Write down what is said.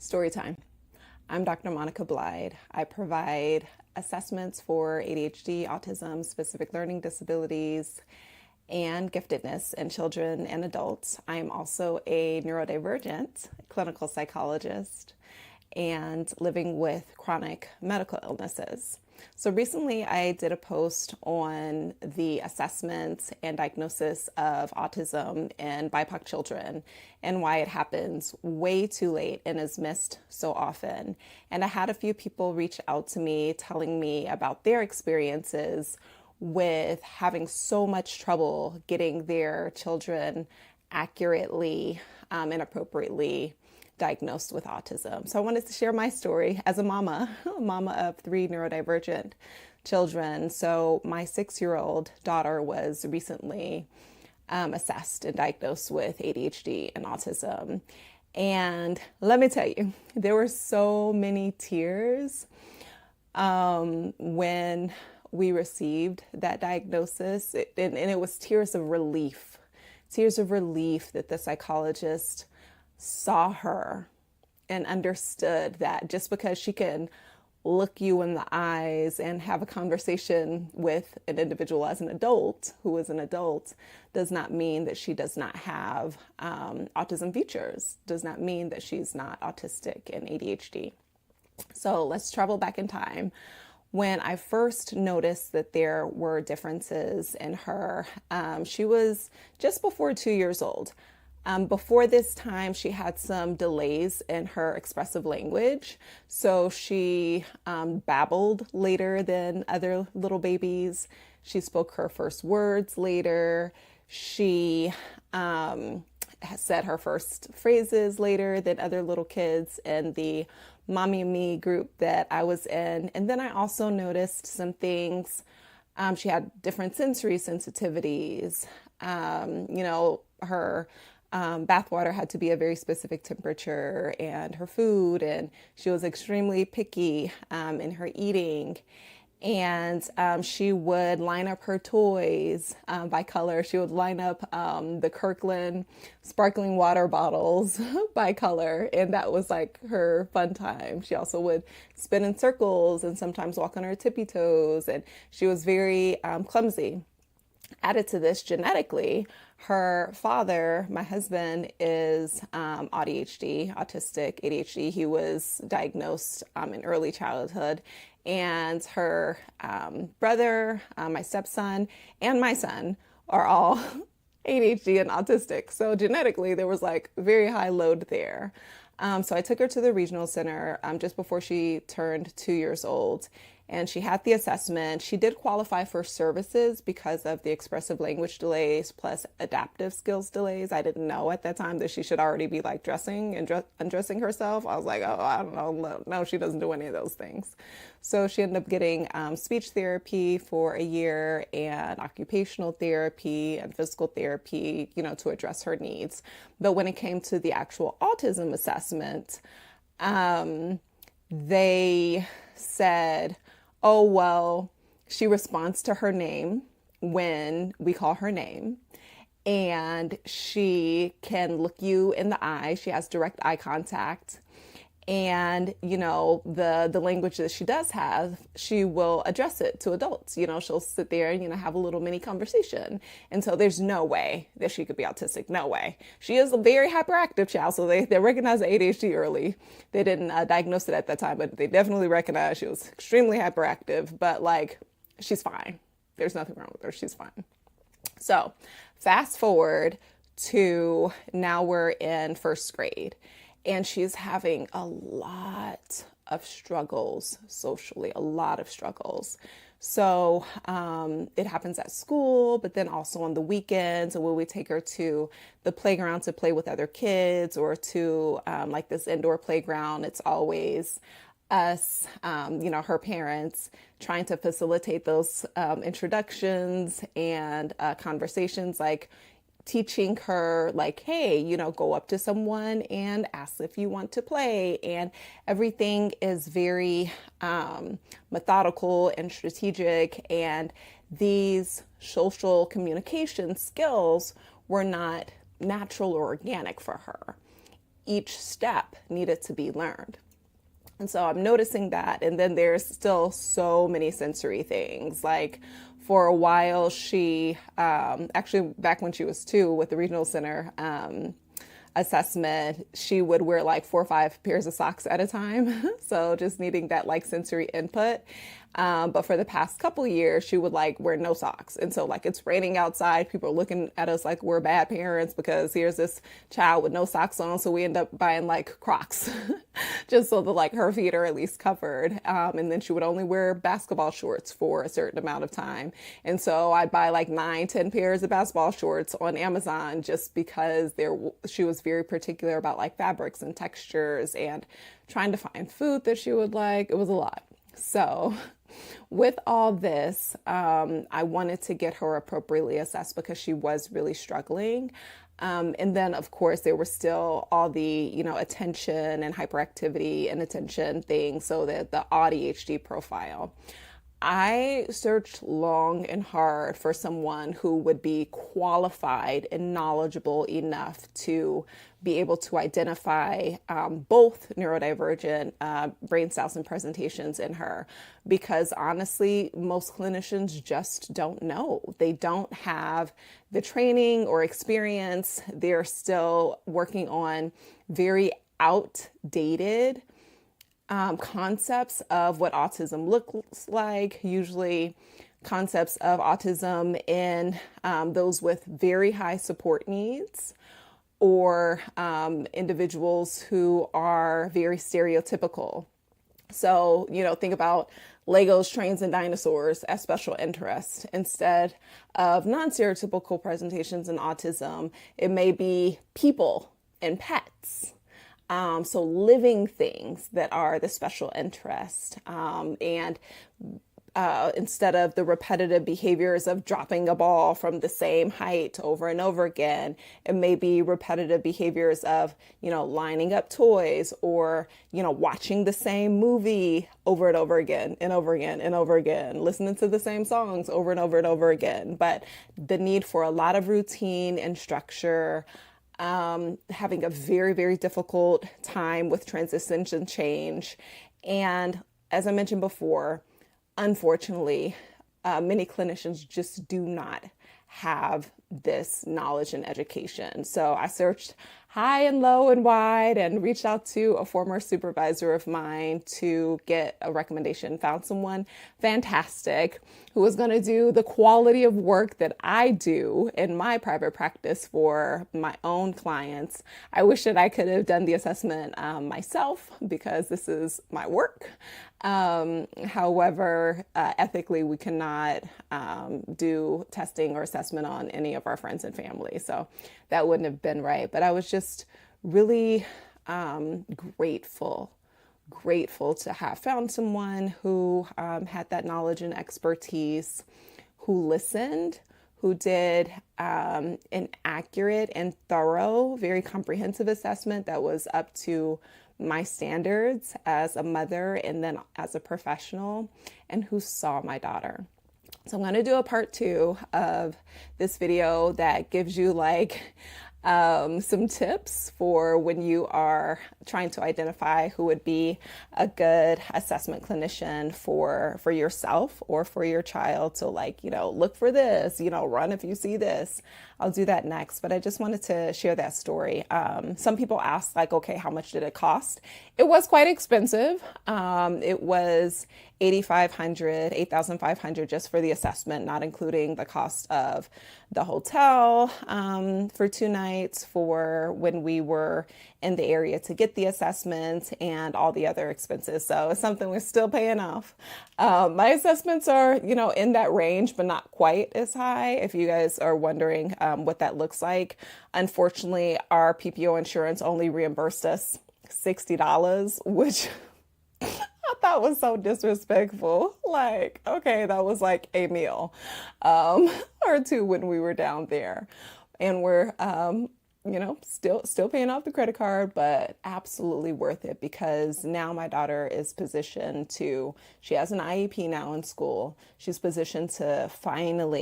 Story time. I'm Dr. Monica Blyde. I provide assessments for ADHD, autism, specific learning disabilities, and giftedness in children and adults. I am also a neurodivergent clinical psychologist and living with chronic medical illnesses. So recently I did a post on the assessment and diagnosis of autism in BIPOC children and why it happens way too late and is missed so often. And I had a few people reach out to me telling me about their experiences with having so much trouble getting their children accurately and appropriately diagnosed with autism. So I wanted to share my story as a mama of three neurodivergent children. So my 6-year-old daughter was recently assessed and diagnosed with ADHD and autism. And let me tell you, there were so many tears when we received that diagnosis. And it was tears of relief that the psychologist saw her and understood that just because she can look you in the eyes and have a conversation with an individual as an adult who is an adult does not mean that she does not have autism features, does not mean that she's not autistic and ADHD. So let's travel back in time. When I first noticed that there were differences in her, she was just before 2 years old. Before this time, she had some delays in her expressive language. So she babbled later than other little babies. She spoke her first words later. She said her first phrases later than other little kids in the Mommy and Me group that I was in. And then I also noticed some things. She had different sensory sensitivities. Her bathwater had to be a very specific temperature, and her food, and she was extremely picky in her eating. And she would line up her toys by color. She would line up the Kirkland sparkling water bottles by color, and that was like her fun time. She also would spin in circles and sometimes walk on her tippy toes, and she was very clumsy. Added to this genetically, her father, my husband, is ADHD, autistic ADHD. He was diagnosed in early childhood. And her brother, my stepson, and my son are all ADHD and autistic. So genetically, there was like very high load there. So I took her to the regional center just before she turned 2 years old. And she had the assessment. She did qualify for services because of the expressive language delays plus adaptive skills delays. I didn't know at that time that she should already be like dressing and undressing herself. I was like, oh, I don't know. No, she doesn't do any of those things. So she ended up getting speech therapy for a year and occupational therapy and physical therapy, to address her needs. But when it came to the actual autism assessment, they said, oh, well, she responds to her name when we call her name, and she can look you in the eye. She has direct eye contact. And, the language that she does have, she will address it to adults. She'll sit there and, have a little mini conversation. And so there's no way that she could be autistic. No way. She is a very hyperactive child. So they recognized the ADHD early. They didn't diagnose it at that time, but they definitely recognized she was extremely hyperactive. But she's fine. There's nothing wrong with her. She's fine. So fast forward to now we're in first grade. And she's having a lot of struggles socially, a lot of struggles. So it happens at school, but then also on the weekends, or when we take her to the playground to play with other kids or to this indoor playground, it's always us, her parents, trying to facilitate those introductions and conversations, teaching her hey, go up to someone and ask if you want to play. And everything is very methodical and strategic. And these social communication skills were not natural or organic for her. each step needed to be learned. And so I'm noticing that. And then there's still so many sensory things. Like for a while, she actually, back when she was 2 with the regional center assessment, she would wear like 4 or 5 pairs of socks at a time. So just needing that like sensory input. But for the past couple years, she would like wear no socks. And so like it's raining outside. People are looking at us like we're bad parents because here's this child with no socks on. So we end up buying like Crocs just so that like her feet are at least covered. And then she would only wear basketball shorts for a certain amount of time. And so I'd buy like 9, 10 pairs of basketball shorts on Amazon just because she was very particular about like fabrics and textures and trying to find food that she would like. It was a lot. So with all this, I wanted to get her appropriately assessed because she was really struggling. And then, of course, there were still all the, attention and hyperactivity and attention things. So that the ADHD profile. I searched long and hard for someone who would be qualified and knowledgeable enough to be able to identify both neurodivergent brain styles and presentations in her. Because honestly, most clinicians just don't know. They don't have the training or experience. They're still working on very outdated concepts of what autism looks like, usually concepts of autism in those with very high support needs or individuals who are very stereotypical. So, think about Legos, trains, and dinosaurs as special interest. Instead of non-stereotypical presentations in autism, it may be people and pets. So living things that are the special interest. And instead of the repetitive behaviors of dropping a ball from the same height over and over again, it may be repetitive behaviors of, lining up toys or, watching the same movie over and over again and over again and over again, listening to the same songs over and over and over again. But the need for a lot of routine and structure, having a very, very difficult time with transitions and change. And as I mentioned before, unfortunately, many clinicians just do not have this knowledge and education. So I searched high and low and wide and reached out to a former supervisor of mine to get a recommendation, found someone fantastic who was going to do the quality of work that I do in my private practice for my own clients. I wish that I could have done the assessment myself because this is my work. However, ethically, we cannot do testing or assessment on any of our friends and family. So that wouldn't have been right. But I was just really grateful to have found someone who had that knowledge and expertise, who listened, who did an accurate and thorough, very comprehensive assessment that was up to my standards as a mother and then as a professional, and who saw my daughter. So I'm going to do a part 2 of this video that gives you some tips for when you are trying to identify who would be a good assessment clinician for yourself or for your child. So look for this, run if you see this. I'll do that next, but I just wanted to share that story. Some people ask okay, how much did it cost? It was quite expensive. It was $8,500 just for the assessment, not including the cost of the hotel for 2 nights for when we were in the area to get the assessment and all the other expenses. So it's something we're still paying off. My assessments are, in that range, but not quite as high. If you guys are wondering what that looks like, unfortunately, our PPO insurance only reimbursed us $60, which I thought was so disrespectful. Okay, that was like a meal or 2 when we were down there. And we're, still paying off the credit card, but absolutely worth it because now my daughter is positioned she has an IEP now in school. She's positioned to finally